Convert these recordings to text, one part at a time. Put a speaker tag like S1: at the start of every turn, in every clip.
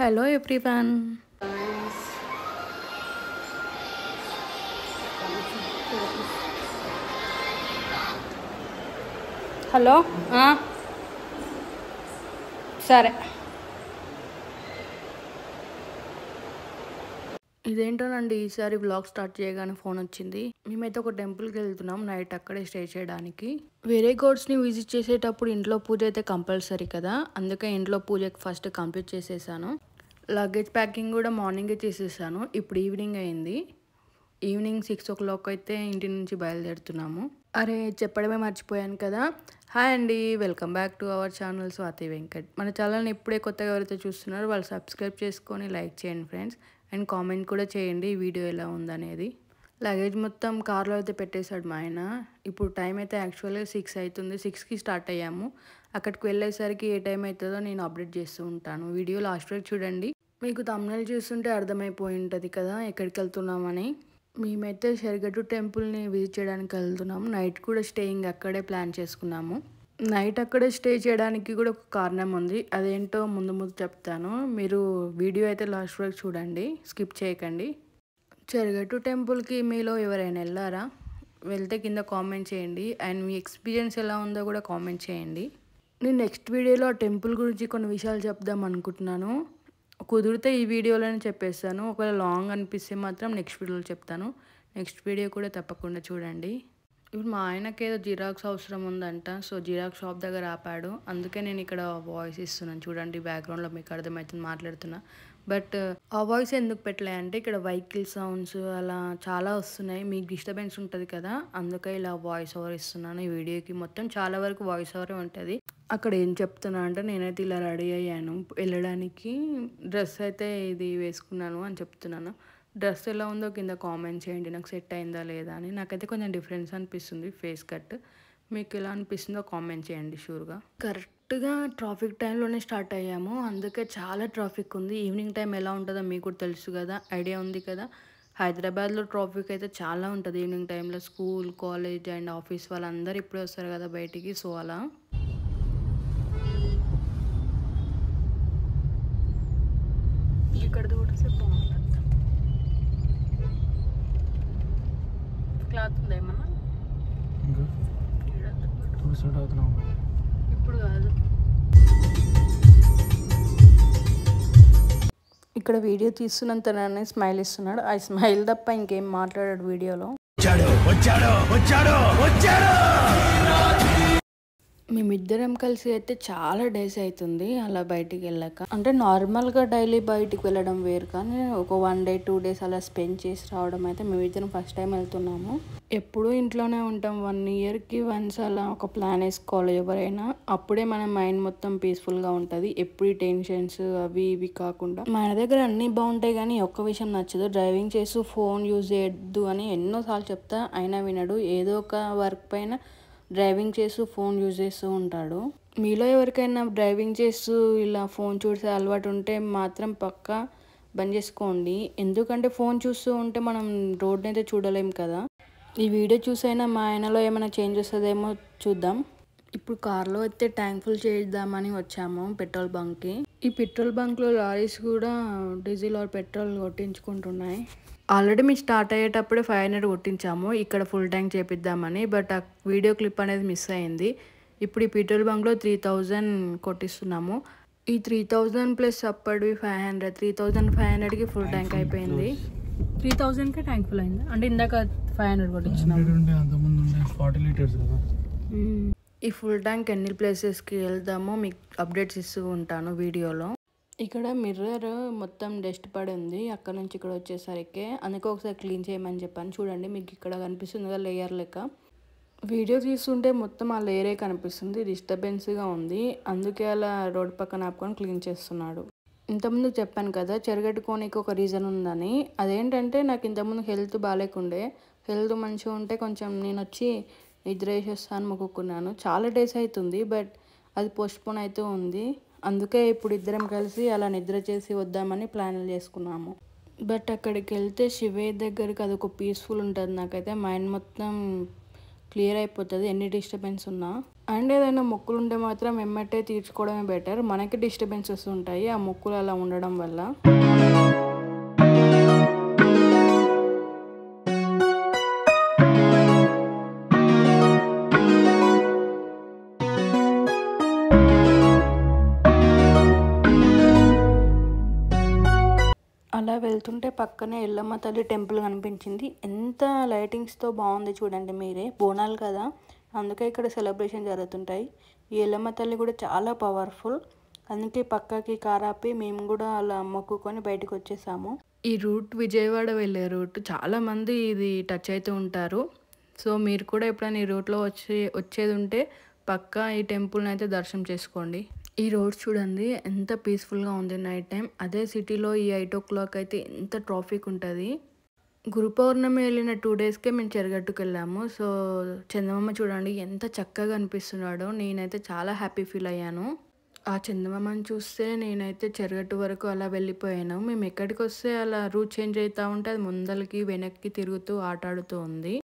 S1: Hello everyone. Hello సరే ఇదేంటోనండి ఈసారి vlog start చేయగానే ఫోన్ వచ్చింది. మేమైతే ఒక టెంపుల్కి వెళ్తున్నాం నైట్ అక్కడే స్టే చేయడానికి. వేరే గాడ్స్ని విజిట్ చేసేటప్పుడు ఇంట్లో పూజ అయితే కంపల్సరీ కదా, అందుకే ఇంట్లో పూజకి ఫస్ట్ కంప్లీట్ చేసేసాను. లగేజ్ ప్యాకింగ్ కూడా మార్నింగే చేసేసాను. ఇప్పుడు ఈవినింగ్ అయింది. ఈవినింగ్ 6 o'clock అయితే ఇంటి నుంచి బయలుదేరుతున్నాము. అరే చెప్పడమే మర్చిపోయాను కదా. హాయ్ అండి, welcome back to our channel Swathi Venkat. మన ఛానల్ని ఇప్పుడే కొత్తగా ఎవరైతే చూస్తున్నారో వాళ్ళు సబ్స్క్రైబ్ చేసుకొని లైక్ చేయండి ఫ్రెండ్స్, అండ్ కామెంట్ కూడా చేయండి ఈ వీడియో ఎలా ఉందనేది. లగేజ్ మొత్తం కార్లో అయితే పెట్టేశాడు మా ఆయన. ఇప్పుడు టైం అయితే యాక్చువల్గా 6 అవుతుంది. 6కి స్టార్ట్ అయ్యాము. అక్కడికి వెళ్ళేసరికి ఏ టైం అవుతుందో నేను అప్డేట్ చేస్తూ ఉంటాను. వీడియో లాస్ట్ వరకు చూడండి. మీకు థంబ్నెయిల్ చూస్తుంటే అర్థమైపోయి ఉంటుంది కదా ఎక్కడికి వెళ్తున్నామని. మేమైతే షర్గట్టు టెంపుల్ని విజిట్ చేయడానికి వెళ్తున్నాము. నైట్ కూడా స్టేయింగ్ అక్కడే ప్లాన్ చేసుకున్నాము. నైట్ అక్కడే స్టే చేయడానికి కూడా ఒక కారణం ఉంది. అదేంటో ముందు ముందు చెప్తాను. మీరు వీడియో అయితే లాస్ట్ వరకు చూడండి, స్కిప్ చేయకండి. చెరగట్టు టెంపుల్కి మీలో ఎవరైనా వెళ్ళారా? వెళ్తే కింద కామెంట్ చేయండి, అండ్ మీ ఎక్స్పీరియన్స్ ఎలా ఉందో కూడా కామెంట్ చేయండి. నేను నెక్స్ట్ వీడియోలో ఆ టెంపుల్ గురించి కొన్ని విషయాలు చెప్దాం అనుకుంటున్నాను. కుదిరితే ఈ వీడియోలోనే చెప్పేస్తాను. ఒకవేళ లాంగ్ అనిపిస్తే మాత్రం నెక్స్ట్ వీడియోలో చెప్తాను. నెక్స్ట్ వీడియో కూడా తప్పకుండా చూడండి. ఇప్పుడు మా ఆయనకి ఏదో జిరాక్స్ అవసరం ఉందంట, సో జిరాక్స్ షాప్ దగ్గర ఆపాడు. అందుకే నేను ఇక్కడ వాయిస్ ఇస్తున్నాను. చూడండి బ్యాక్గ్రౌండ్లో మీకు అర్థమవుతుంది మాట్లాడుతున్నా. బట్ ఆ వాయిస్ ఎందుకు పెట్టలే అంటే ఇక్కడ వెహికల్ సౌండ్స్ అలా చాలా వస్తున్నాయి, మీకు డిస్టర్బెన్స్ ఉంటుంది కదా, అందుకే ఇలా వాయిస్ ఓవర్ ఇస్తున్నాను. ఈ వీడియోకి మొత్తం చాలా వరకు వాయిస్ ఓవరే ఉంటుంది. అక్కడ ఏం చెప్తున్నా అంటే నేనైతే ఇలా రెడీ అయ్యాను వెళ్ళడానికి. డ్రెస్ అయితే ఇది వేసుకున్నాను అని చెప్తున్నాను. డ్రెస్ ఎలా ఉందో కింద కామెంట్ చేయండి, నాకు సెట్ అయిందా లేదా అని. నాకైతే కొంచెం డిఫరెన్స్ అనిపిస్తుంది ఫేస్ కట్. మీకు ఎలా అనిపిస్తుందో కామెంట్ చేయండి షూర్గా. కరెక్ట్గా ట్రాఫిక్ టైంలోనే స్టార్ట్ అయ్యాము, అందుకే చాలా ట్రాఫిక్ ఉంది. ఈవినింగ్ టైం ఎలా ఉంటుందో మీకు కూడా తెలుసు కదా, ఐడియా ఉంది కదా. హైదరాబాద్లో ట్రాఫిక్ అయితే చాలా ఉంటుంది ఈవినింగ్ టైంలో. స్కూల్, కాలేజ్ అండ్ ఆఫీస్ వాళ్ళందరూ ఇప్పుడే వస్తారు కదా బయటికి, సో అలా. ఇక్కడ కూడా బాగుంటుంది. క్లాత్ ఉందా ఏమన్నా? ఇప్పుడు కాదు. ఇక్కడ వీడియో తీస్తున్నంతనే స్మైల్ ఇస్తున్నాడు. ఆ స్మైల్ తప్ప ఇంకేం మాట్లాడాడు వీడియోలో. మేమిద్దరం కలిసి అయితే చాలా డేస్ అవుతుంది అలా బయటికి వెళ్ళాక. అంటే నార్మల్గా డైలీ బయటికి వెళ్ళడం వేరు, కానీ ఒక 1 day 2 days అలా స్పెండ్ చేసి రావడం అయితే మేమిద్దరం ఫస్ట్ టైం వెళ్తున్నాము. ఎప్పుడూ ఇంట్లోనే ఉంటాం. 1 yearకి వన్స్ అలా ఒక ప్లాన్ వేసుకోవాలి ఎవరైనా, అప్పుడే మన మైండ్ మొత్తం పీస్ఫుల్గా ఉంటుంది. ఎప్పుడు టెన్షన్స్ అవి ఇవి కాకుండా. మన దగ్గర అన్నీ బాగుంటాయి కానీ ఒక్క విషయం నచ్చదు, డ్రైవింగ్ చేస్తూ ఫోన్ యూజ్ చేయొద్దు అని ఎన్నోసార్లు చెప్తా, అయినా వినడు. ఏదో ఒక వర్క్ పైన డ్రైవింగ్ చేస్తూ ఫోన్ యూజ్ చేస్తూ ఉంటాడు. మీలో ఎవరికైనా డ్రైవింగ్ చేస్తూ ఇలా ఫోన్ చూసే అలవాటు ఉంటే మాత్రం పక్కా బంద్ చేసుకోండి. ఎందుకంటే ఫోన్ చూస్తూ ఉంటే మనం రోడ్ని అయితే చూడలేం కదా. ఈ వీడియో చూసైనా మా ఆయనలో ఏమైనా చేంజ్ వస్తుందేమో చూద్దాం. ఇప్పుడు కార్లో అయితే ట్యాంక్ ఫుల్ చేద్దామని వచ్చాము పెట్రోల్ బంక్కి. ఈ పెట్రోల్ బంక్లో లారీస్ కూడా డీజిల్ ఆర్ పెట్రోల్ కొట్టించుకుంటున్నాయి. ఆల్రెడీ మేము స్టార్ట్ అయ్యేటప్పుడే 500 కొట్టించాము ఇక్కడ ఫుల్ ట్యాంక్ చేపిద్దామని, బట్ ఆ వీడియో క్లిప్ అనేది మిస్ అయింది. ఇప్పుడు ఈ పెట్రోల్ బంక్లో 3000 కొట్టిస్తున్నాము. ఈ 3000 ప్లస్ అప్పటివి 500, 3500కి ఫుల్ ట్యాంక్ అయిపోయింది. 3000కే ట్యాంక్ ఫుల్ అయింది అంటే ఇందాక 500 కొట్టించినాము. ఈ ఫుల్ ట్యాంక్ ఎన్ని ప్లేసెస్కి వెళ్దామో మీకు అప్డేట్స్ ఇస్తూ ఉంటాను వీడియోలో. ఇక్కడ మిర్రర్ మొత్తం డస్ట్ పడి ఉంది అక్కడ నుంచి ఇక్కడ వచ్చేసరికి, అందుకే ఒకసారి క్లీన్ చేయమని చెప్పాను. చూడండి మీకు ఇక్కడ కనిపిస్తుంది కదా లేయర్ లెక్క. వీడియో తీస్తుంటే మొత్తం ఆ లేయరే కనిపిస్తుంది, డిస్టర్బెన్స్గా ఉంది. అందుకే అలా రోడ్ పక్కన ఆపుకొని క్లీన్ చేస్తున్నాడు. ఇంతకుముందు చెప్పాను కదా చెరగట్టుకోనికి ఒక రీజన్ ఉందని. అదేంటంటే నాకు ఇంతకుముందు హెల్త్ బాగాలేకుండే, హెల్త్ మంచిగా ఉంటే కొంచెం నేను వచ్చి నిద్ర వేసేస్తాను మొక్కుకున్నాను. చాలా డేస్ అవుతుంది, బట్ అది పోస్ట్పోన్ అవుతూ ఉంది. అందుకే ఇప్పుడు ఇద్దరం కలిసి అలా నిద్ర చేసి వద్దామని ప్లాన్లు చేసుకున్నాము. బట్ అక్కడికి వెళ్తే శివయ్య దగ్గరికి అదొక పీస్ఫుల్ ఉంటుంది. నాకైతే మైండ్ మొత్తం క్లియర్ అయిపోతుంది ఎన్ని డిస్టర్బెన్స్ ఉన్నా. అండ్ ఏదైనా మొక్కులు ఉంటే మాత్రం ఎమ్మటే తీర్చుకోవడమే బెటర్. మనకి డిస్టర్బెన్సెస్ ఉంటాయి ఆ మొక్కులు అలా ఉండడం వల్ల. అలా వెళ్తుంటే పక్కనే ఎల్లమ్మ తల్లి టెంపుల్ కనిపించింది. ఎంత లైటింగ్స్తో బాగుంది చూడండి మీరే. బోనాలు కదా, అందుకే ఇక్కడ సెలబ్రేషన్ జరుగుతుంటాయి. ఈ ఎల్లమ్మ తల్లి కూడా చాలా పవర్ఫుల్. అందుకే పక్కకి కారాపి మేము కూడా అలా మొక్కుకొని బయటకు వచ్చేసాము. ఈ రూట్ విజయవాడ వెళ్ళే రూట్, చాలామంది ఇది టచ్ అవుతూ ఉంటారు. సో మీరు కూడా ఎప్పుడైనా ఈ రూట్లో వచ్చేది ఉంటే పక్కా ఈ టెంపుల్ని అయితే దర్శనం చేసుకోండి. ఈ రోడ్ చూడండి ఎంత పీస్ఫుల్గా ఉంది నైట్ టైం. అదే సిటీలో ఈ 8 o'clock అయితే ఎంత ట్రాఫిక్ ఉంటుంది. గురు పౌర్ణమి వెళ్ళిన 2 daysకే మేము చెరగట్టుకు వెళ్ళాము. సో చందమామ చూడండి ఎంత చక్కగా అనిపిస్తున్నాడో. నేనైతే చాలా హ్యాపీ ఫీల్ అయ్యాను. ఆ చందమామని చూస్తే నేనైతే చెరగట్టు వరకు అలా వెళ్ళిపోయాను. మేము ఎక్కడికి వస్తే అలా రూట్ చేంజ్ అవుతూ ఉంటే అది ముందలకి వెనక్కి తిరుగుతూ ఆటాడుతూ ఉంది.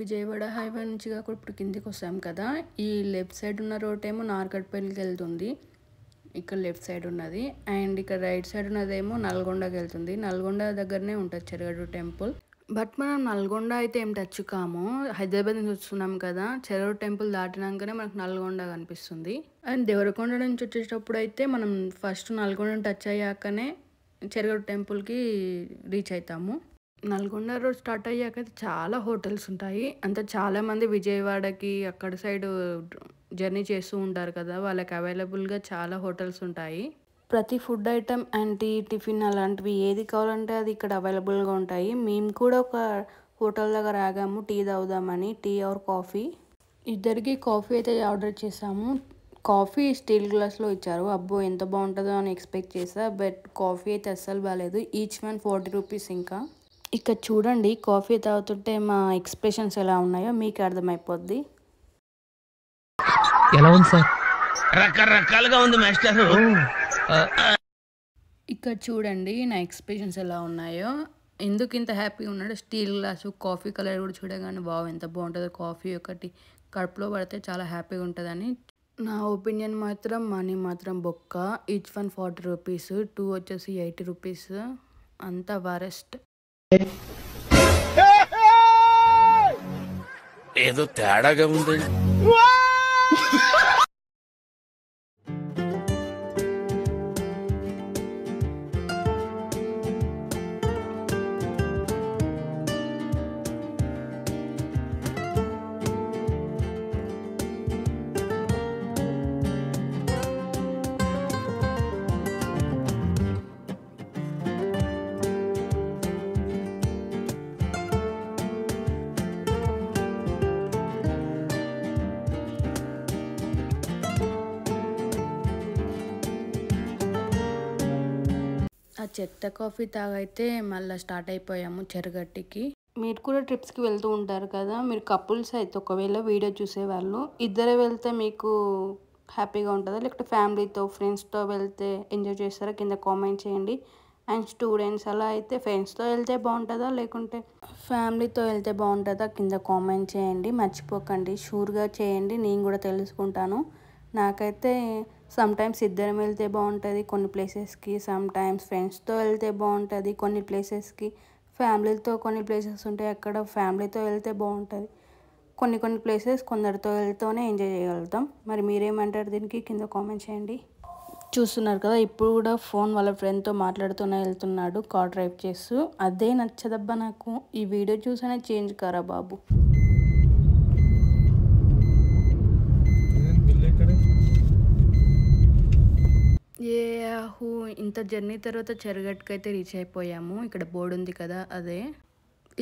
S1: విజయవాడ హైవే నుంచి కాకుండా ఇప్పుడు కిందికి వస్తాం కదా. ఈ లెఫ్ట్ సైడ్ ఉన్న రోడ్ ఏమో నార్కట్పల్లికి వెళ్తుంది, ఇక్కడ లెఫ్ట్ సైడ్ ఉన్నది. అండ్ ఇక్కడ రైట్ సైడ్ ఉన్నదేమో నల్గొండకి వెళ్తుంది. నల్గొండ దగ్గరనే ఉంటుంది చెరగట్టు టెంపుల్. బట్ మనం నల్గొండ అయితే ఏం టచ్ కాము. హైదరాబాద్ నుంచి వస్తున్నాం కదా, చెరగట్టు టెంపుల్ దాటినాకనే మనకు నల్గొండ కనిపిస్తుంది. అండ్ దేవరకొండ నుంచి వచ్చేటప్పుడు అయితే మనం ఫస్ట్ నల్గొండని టచ్ అయ్యాకనే చెరగట్టు టెంపుల్కి రీచ్ అవుతాము. నల్గొండ రోడ్ స్టార్ట్ అయ్యాక చాలా హోటల్స్ ఉంటాయి. అంతే చాలామంది విజయవాడకి అక్కడ సైడ్ జర్నీ చేస్తూ ఉంటారు కదా, వాళ్ళకి అవైలబుల్గా చాలా హోటల్స్ ఉంటాయి. ప్రతి food item and tea, tiffin అలాంటివి ఏది కావాలంటే అది ఇక్కడ అవైలబుల్గా ఉంటాయి. మేము కూడా ఒక హోటల్ దగ్గర ఆగాము టీ తాగుదామని, టీ ఆర్ కాఫీ. ఇద్దరికి కాఫీ అయితే ఆర్డర్ చేసాము. కాఫీ స్టీల్ గ్లాస్లో ఇచ్చారు. అబ్బో ఎంత బాగుంటుందో అని ఎక్స్పెక్ట్ చేసా, బట్ కాఫీ అయితే అస్సలు బాగాలేదు. Each one 40 rupees. ఇంకా ఇక్కడ చూడండి కాఫీ తాగుతుంటే మా ఎక్స్ప్రెషన్స్ ఎలా ఉన్నాయో మీకు అర్థమైపోద్ది.
S2: ఎలా ఉంది సార్? రకరకాలుగా ఉంది మాస్టర్.
S1: ఇక్కడ చూడండి నా ఎక్స్ప్రెషన్స్ ఎలా ఉన్నాయో. ఎందుకు ఇంత హ్యాపీగా ఉన్నాడు, స్టీల్ గ్లాసు కాఫీ కలర్ కూడా చూడగానే బాగా ఎంత బాగుంటుందో. కాఫీ ఒకటి కడుపులో పడితే చాలా హ్యాపీగా ఉంటుందని నా ఒపీనియన్. మాత్రం మనీ మాత్రం బొక్క. ఈచ్ వన్ 40 rupees, 2 వచ్చేసి 80 rupees. అంతా వరెస్ట్.
S2: ఏదో తేడాగా ఉంది.
S1: ఆ చెత్త కాఫీ తాగైతే మళ్ళీ స్టార్ట్ అయిపోయాము చెరగట్టికి. మీరు కూడా ట్రిప్స్కి వెళ్తూ ఉంటారు కదా, మీరు కపుల్స్ అయితే ఒకవేళ వీడియో చూసేవాళ్ళు ఇద్దరే వెళ్తే మీకు హ్యాపీగా ఉంటుందా, లేకపోతే ఫ్యామిలీతో ఫ్రెండ్స్తో వెళ్తే ఎంజాయ్ చేస్తారా కింద కామెంట్ చేయండి. అండ్ స్టూడెంట్స్ అలా అయితే ఫ్రెండ్స్తో వెళ్తే బాగుంటుందా లేకుంటే ఫ్యామిలీతో వెళ్తే బాగుంటుందా కింద కామెంట్ చేయండి. మర్చిపోకండి, షూర్గా చేయండి, నేను కూడా తెలుసుకుంటాను. నాకైతే సమ్టైమ్స్ ఇద్దరం వెళ్తే బాగుంటుంది కొన్ని ప్లేసెస్కి, సమ్టైమ్స్ ఫ్రెండ్స్తో వెళ్తే బాగుంటుంది కొన్ని ప్లేసెస్కి, ఫ్యామిలీతో కొన్ని ప్లేసెస్ ఉంటాయి అక్కడ ఫ్యామిలీతో వెళ్తే బాగుంటుంది. కొన్ని ప్లేసెస్ కొందరితో వెళ్తూనే ఎంజాయ్ చేయగలుగుతాం. మరి మీరేమంటారు దీనికి కింద కామెంట్ చేయండి. చూస్తున్నారు కదా, ఇప్పుడు కూడా ఫోన్ వాళ్ళ ఫ్రెండ్తో మాట్లాడుతూనే వెళ్తున్నాడు కార్ డ్రైవ్ చేస్తూ. అదే నచ్చదబ్బా నాకు. ఈ వీడియో చూసానే చేంజ్ కారా బాబు. యాహూ, ఇంత జర్నీ తర్వాత చెరగట్టుకైతే రీచ్ అయిపోయాము. ఇక్కడ బోర్డు ఉంది కదా అదే.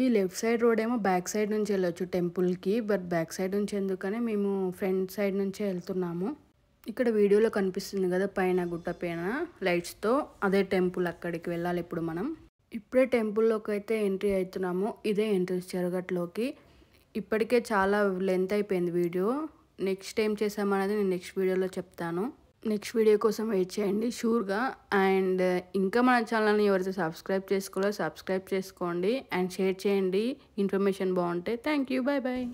S1: ఈ లెఫ్ట్ సైడ్ రోడ్ ఏమో బ్యాక్ సైడ్ నుంచి వెళ్ళొచ్చు టెంపుల్కి, బట్ బ్యాక్ సైడ్ నుంచి ఎందుకనే మేము ఫ్రంట్ సైడ్ నుంచే వెళ్తున్నాము. ఇక్కడ వీడియోలో కనిపిస్తుంది కదా పైన గుట్ట పైన లైట్స్తో, అదే టెంపుల్. అక్కడికి వెళ్ళాలి ఇప్పుడు మనం. ఇప్పుడే టెంపుల్లోకి అయితే ఎంట్రీ అవుతున్నాము. ఇదే ఎంట్రన్స్ చెరగట్లోకి. ఇప్పటికే చాలా లెంత్ అయిపోయింది వీడియో. నెక్స్ట్ ఏం చేసామనేది నేను నెక్స్ట్ వీడియోలో చెప్తాను. నెక్స్ట్ వీడియో కోసం వెయిట్ చేయండి షూర్గా. అండ్ ఇంకా మన ఛానల్ని ఎవరైతే సబ్స్క్రైబ్ చేసుకోవాలో సబ్స్క్రైబ్ చేసుకోండి అండ్ షేర్ చేయండి ఇన్ఫర్మేషన్ బాగుంటే. Thank you, bye bye.